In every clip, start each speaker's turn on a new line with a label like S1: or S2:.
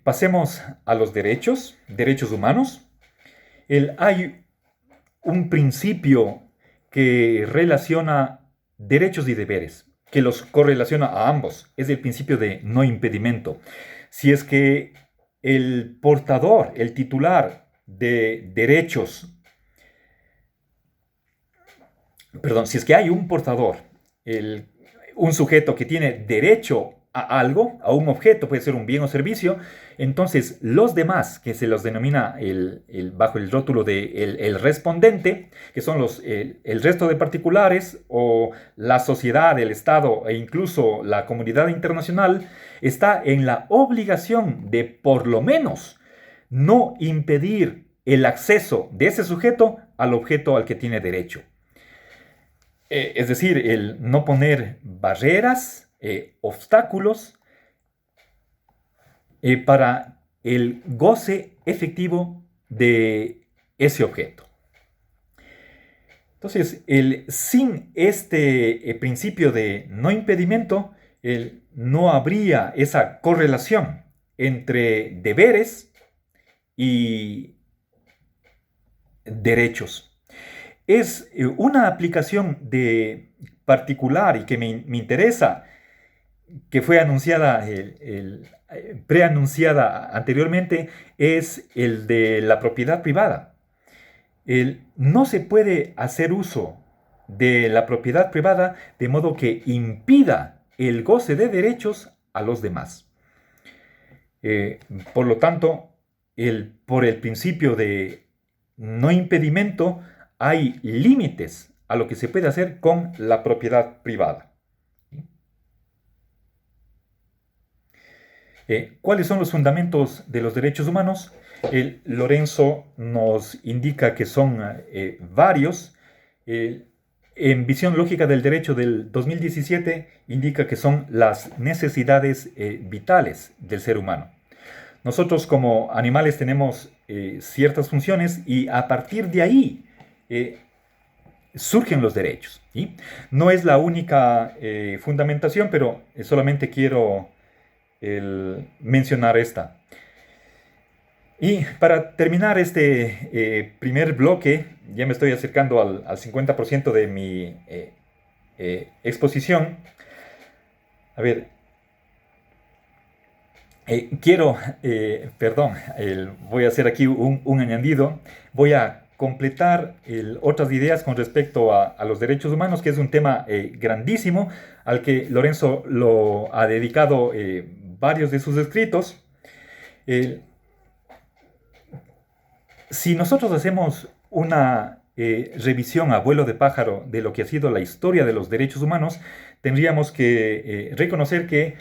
S1: Pasemos a los derechos humanos. Hay un principio que relaciona derechos y deberes, que los correlaciona a ambos. Es el principio de no impedimento. Si es que el portador, el titular de derechos, perdón, si es que hay un portador, un sujeto que tiene derecho a algo, a un objeto, puede ser un bien o servicio, entonces los demás, que se los denomina bajo el rótulo de el respondente, que son el resto de particulares o la sociedad, el Estado e incluso la comunidad internacional, está en la obligación de por lo menos no impedir el acceso de ese sujeto al objeto al que tiene derecho. Es decir, el no poner barreras, obstáculos para el goce efectivo de ese objeto. Entonces, sin este principio de no impedimento, no habría esa correlación entre deberes y derechos. Es una aplicación de particular y que me interesa, que fue anunciada, preanunciada anteriormente, es el de la propiedad privada. No se puede hacer uso de la propiedad privada de modo que impida el goce de derechos a los demás. Por lo tanto, por el principio de no impedimento, hay límites a lo que se puede hacer con la propiedad privada. ¿Cuáles son los fundamentos de los derechos humanos? Lorenzo nos indica que son varios. En Visión Lógica del Derecho del 2017 indica que son las necesidades vitales del ser humano. Nosotros como animales tenemos ciertas funciones y a partir de ahí surgen los derechos. ¿Sí? No es la única fundamentación, pero solamente quiero mencionar esta. Y para terminar este primer bloque, ya me estoy acercando al 50% de mi exposición. A ver, voy a hacer aquí un añadido. Voy a completar otras ideas con respecto a los derechos humanos, que es un tema grandísimo, al que Lorenzo lo ha dedicado varios de sus escritos. Si nosotros hacemos una revisión a vuelo de pájaro de lo que ha sido la historia de los derechos humanos, tendríamos que reconocer que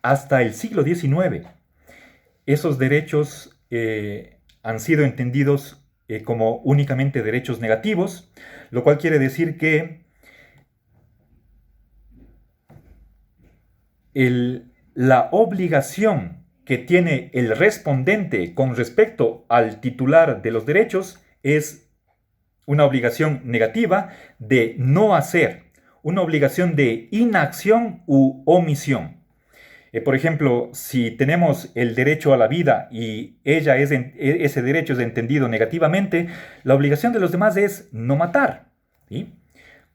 S1: hasta el siglo XIX esos derechos han sido entendidos como únicamente derechos negativos, lo cual quiere decir que la obligación que tiene el respondente con respecto al titular de los derechos es una obligación negativa de no hacer, una obligación de inacción u omisión. Por ejemplo, si tenemos el derecho a la vida y ese derecho es entendido negativamente, la obligación de los demás es no matar. ¿Sí?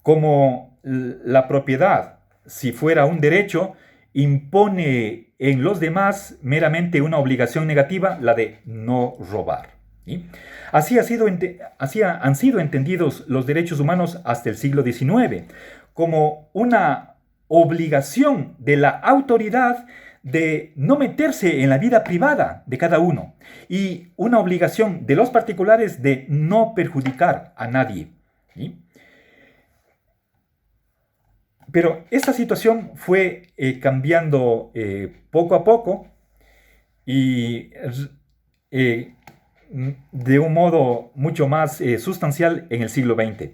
S1: Como la propiedad, si fuera un derecho, impone en los demás meramente una obligación negativa, la de no robar. ¿Sí? Así han sido entendidos los derechos humanos hasta el siglo XIX, como una obligación de la autoridad de no meterse en la vida privada de cada uno y una obligación de los particulares de no perjudicar a nadie. ¿Sí? Pero esta situación fue cambiando poco a poco y de un modo mucho más sustancial en el siglo XX.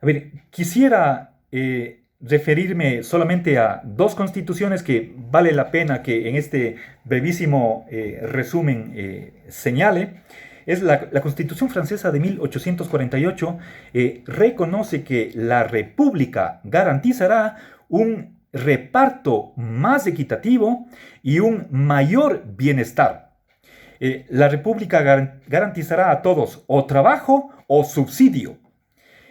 S1: A ver, quisiera referirme solamente a dos constituciones que vale la pena que en este brevísimo resumen señale. Es la Constitución francesa de 1848 reconoce que la República garantizará un reparto más equitativo y un mayor bienestar. La República garantizará a todos o trabajo o subsidio.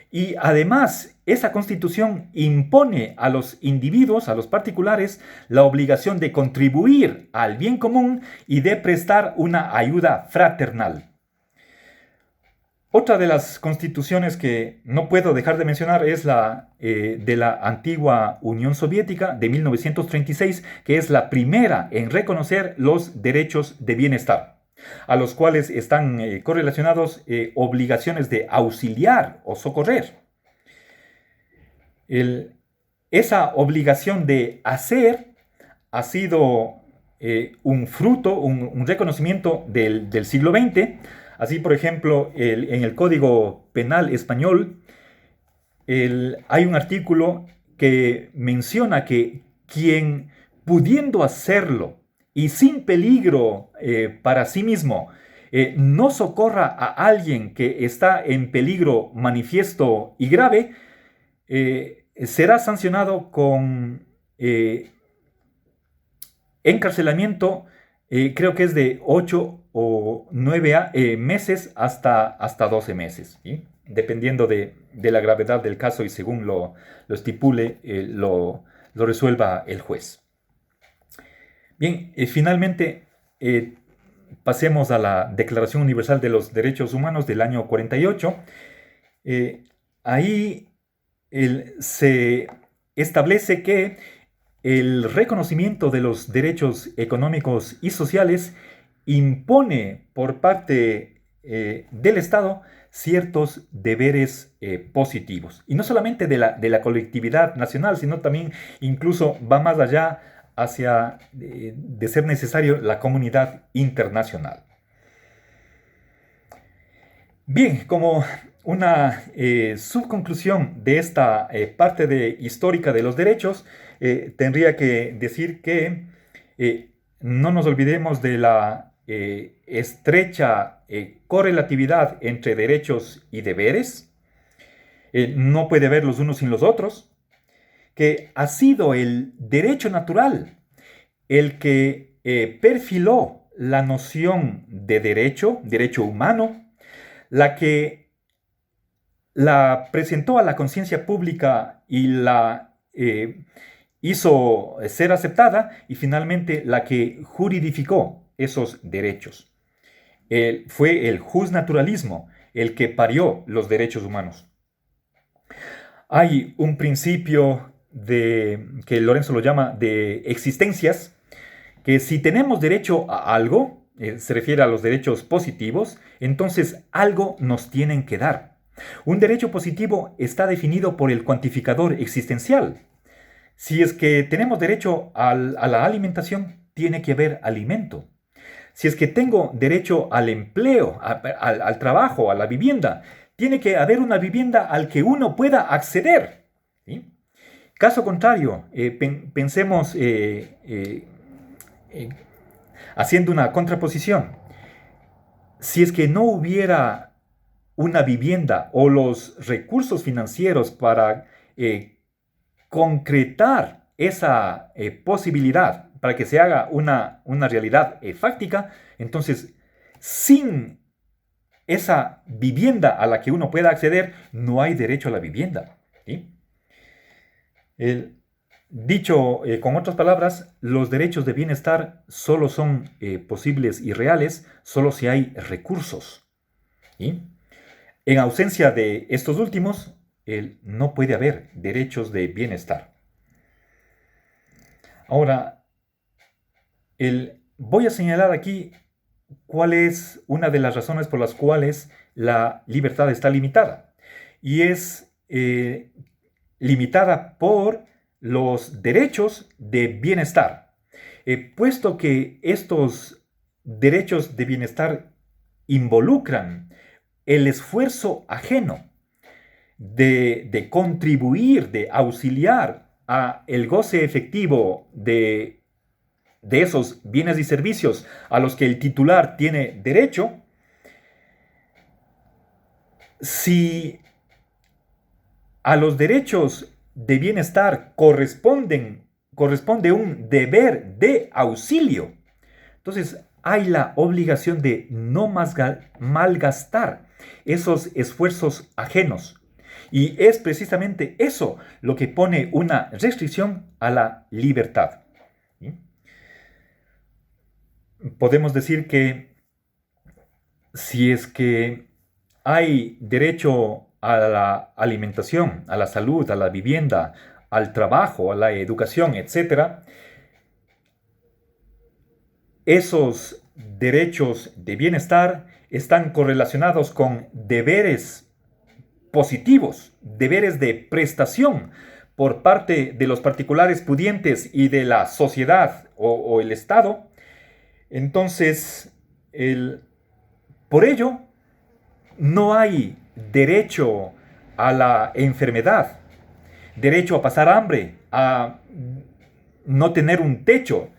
S1: Y además, esa Constitución impone a los individuos, a los particulares, la obligación de contribuir al bien común y de prestar una ayuda fraternal. Otra de las constituciones que no puedo dejar de mencionar es la de la antigua Unión Soviética de 1936, que es la primera en reconocer los derechos de bienestar, a los cuales están correlacionados obligaciones de auxiliar o socorrer. Esa obligación de hacer ha sido un fruto, un reconocimiento del siglo XX. Así, por ejemplo, en el Código Penal español hay un artículo que menciona que quien, pudiendo hacerlo y sin peligro para sí mismo, no socorra a alguien que está en peligro manifiesto y grave, será sancionado con encarcelamiento, creo que es de 8 o 9 meses hasta 12 meses, ¿sí? Dependiendo de la gravedad del caso y según lo estipule, lo resuelva el juez. Bien, finalmente pasemos a la Declaración Universal de los Derechos Humanos del año 48. Ahí se establece que el reconocimiento de los derechos económicos y sociales impone por parte del Estado ciertos deberes positivos. Y no solamente de la colectividad nacional, sino también incluso va más allá hacia, de ser necesario, la comunidad internacional. Bien, como una subconclusión de esta parte histórica de los derechos, tendría que decir que no nos olvidemos de la estrecha correlatividad entre derechos y deberes. No puede haber los unos sin los otros. Que ha sido el derecho natural el que perfiló la noción de derecho humano, la que la presentó a la conciencia pública y la hizo ser aceptada, y finalmente la que juridificó esos derechos. Fue el justnaturalismo el que parió los derechos humanos. Hay un principio que Lorenzo lo llama de existencias, que si tenemos derecho a algo, se refiere a los derechos positivos, entonces algo nos tienen que dar. Un derecho positivo está definido por el cuantificador existencial. Si es que tenemos derecho a la alimentación, tiene que haber alimento. Si es que tengo derecho al empleo, al trabajo, a la vivienda, tiene que haber una vivienda al que uno pueda acceder, ¿sí? Caso contrario, pensemos haciendo una contraposición. Si es que no hubiera una vivienda o los recursos financieros para concretar esa posibilidad, para que se haga una realidad fáctica, entonces sin esa vivienda a la que uno pueda acceder, no hay derecho a la vivienda, ¿sí? Dicho con otras palabras, los derechos de bienestar solo son posibles y reales solo si hay recursos, ¿sí? En ausencia de estos últimos, no puede haber derechos de bienestar. Ahora, voy a señalar aquí cuál es una de las razones por las cuales la libertad está limitada. Y es limitada por los derechos de bienestar. Puesto que estos derechos de bienestar involucran el esfuerzo ajeno de contribuir, de auxiliar a el goce efectivo de esos bienes y servicios a los que el titular tiene derecho, si a los derechos de bienestar corresponden corresponde un deber de auxilio. Entonces, hay la obligación de no malgastar esos esfuerzos ajenos. Y es precisamente eso lo que pone una restricción a la libertad. ¿Sí? Podemos decir que si es que hay derecho a la alimentación, a la salud, a la vivienda, al trabajo, a la educación, etc., esos derechos de bienestar están correlacionados con deberes positivos, deberes de prestación por parte de los particulares pudientes y de la sociedad o el Estado. Entonces, por ello, no hay derecho a la enfermedad, derecho a pasar hambre, a no tener un techo,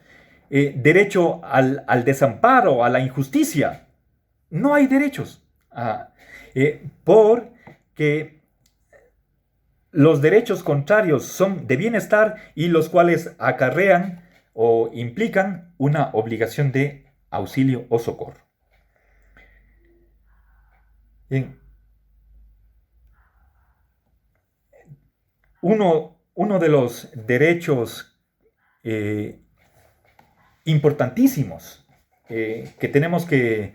S1: derecho al desamparo, a la injusticia. No hay derechos. Porque los derechos contrarios son de bienestar y los cuales acarrean o implican una obligación de auxilio o socorro. Bien. Uno de los derechos importantísimos que tenemos que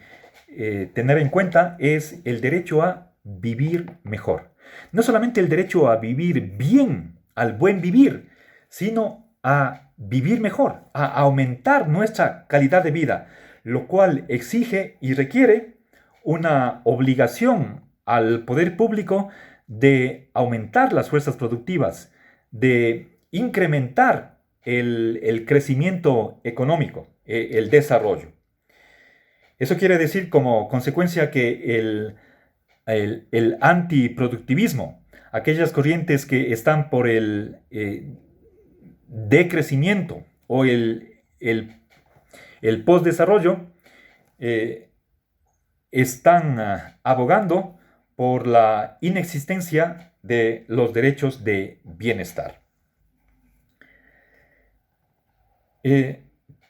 S1: tener en cuenta es el derecho a vivir mejor. No solamente el derecho a vivir bien, al buen vivir, sino a vivir mejor, a aumentar nuestra calidad de vida, lo cual exige y requiere una obligación al poder público de aumentar las fuerzas productivas, de incrementar el crecimiento económico, el desarrollo. Eso quiere decir como consecuencia que el antiproductivismo, aquellas corrientes que están por el decrecimiento o el postdesarrollo, están abogando por la inexistencia de los derechos de bienestar.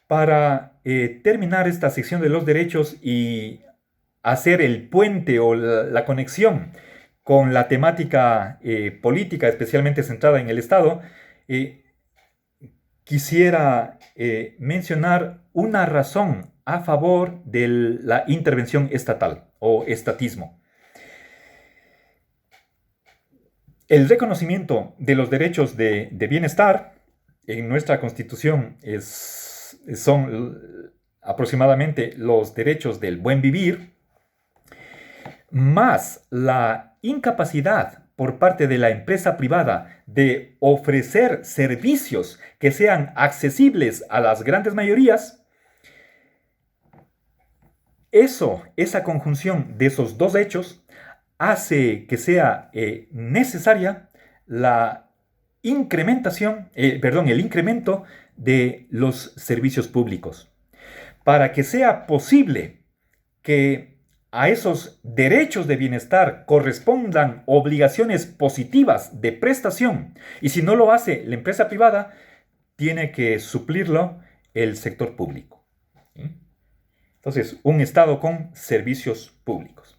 S1: Para terminar esta sección de los derechos y hacer el puente o la conexión con la temática política, especialmente centrada en el Estado, quisiera mencionar una razón a favor de la intervención estatal o estatismo. El reconocimiento de los derechos de bienestar en nuestra Constitución son aproximadamente los derechos del buen vivir, más la incapacidad por parte de la empresa privada de ofrecer servicios que sean accesibles a las grandes mayorías. Esa conjunción de esos dos hechos hace que sea necesaria el incremento de los servicios públicos. Para que sea posible que a esos derechos de bienestar correspondan obligaciones positivas de prestación, y si no lo hace la empresa privada, tiene que suplirlo el sector público. Entonces, un Estado con servicios públicos.